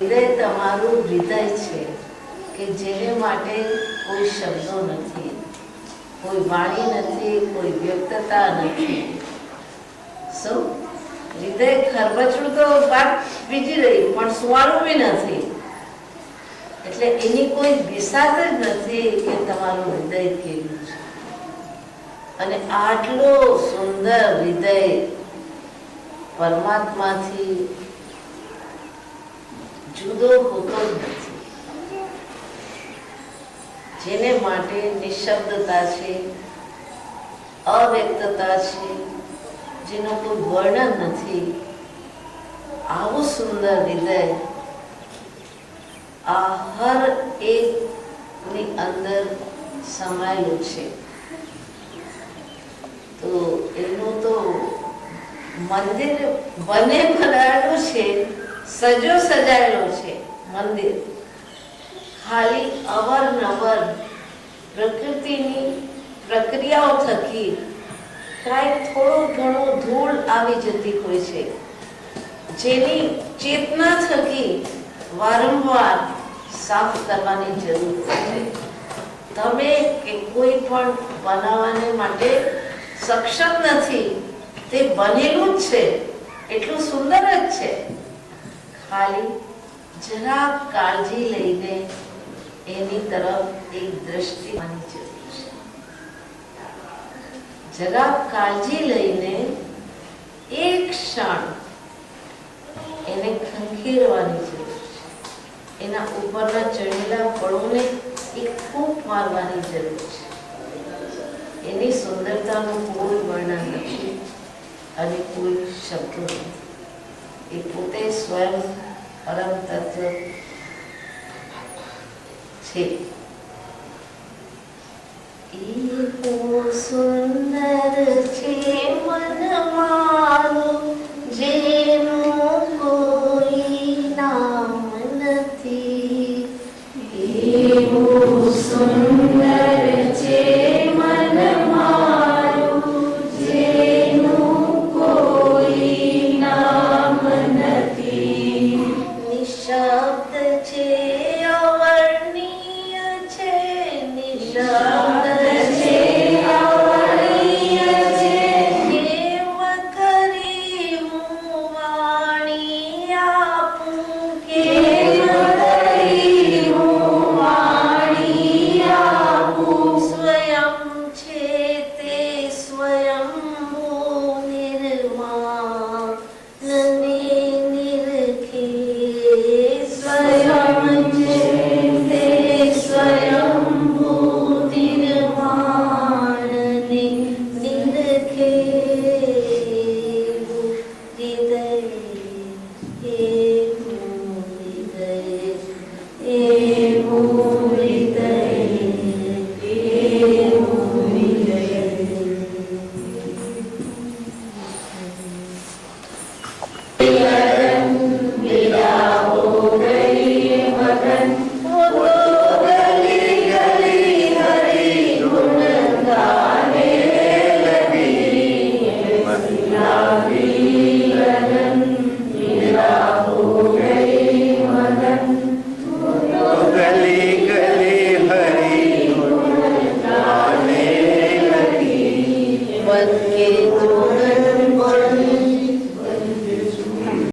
હૃદય તમારું હૃદય છે કે જેને માટે કોઈ શબ્દો નથી, કોઈ વાણી નથી, કોઈ વ્યક્તતા નથી. શું હૃદય ખરબચડું તો વાત બીજી રહી, પણ સુવાળું બી નથી. એટલે એની કોઈ વિસાદ જ નથી કે તમારું હૃદય કેવું છે. અને આટલો સુંદર હૃદય પરમાત્માથી જુદો હોતો જ નથી, જેને માટે નિશબ્દતા છે, અવ્યક્તતા છે, જેનો કોઈ વર્ણન નથી. આવું સુંદર હૃદય આ હર એકની અંદર સમાયેલું છે. તો એનું તો મંદિર બને બનાવેલું છે, સજો સજાયેલો છે મંદિર. ખાલી અવરનવર પ્રકૃતિની પ્રક્રિયાઓ થકી કાંઈક થોડું ઘણું ધૂળ આવી જતી હોય છે, જેની ચેતના થકી વારંવાર સાફ કરવાની જરૂર છે. તમે કે કોઈ પણ બનાવવાને માટે સક્ષમ નથી, તે બનેલું જ છે, એટલું સુંદર જ છે. ખાલી જરા કાળજી લઈને એની તરફ એક દ્રષ્ટિ આપવાની જરૂર છે. જરા કાળજી લઈને એક ક્ષણ એને ખંખેરવાની જરૂર છે. એના ઉપરના ચઢેલા ફળોને એક ફૂંક મારવાની જરૂર છે. એની સુંદરતાનું કોઈ વર્ણન નથી અને કોઈ શબ્દો નથી. એ પોતે સ્વયં પરમ તત્વ છે. એવું સુંદર છે મન મારું, જેનું કોઈ નામ નથી. એવું સુંદર છે મન મારું, જેનું કોઈ નામ નથી. નિશબ્દ છે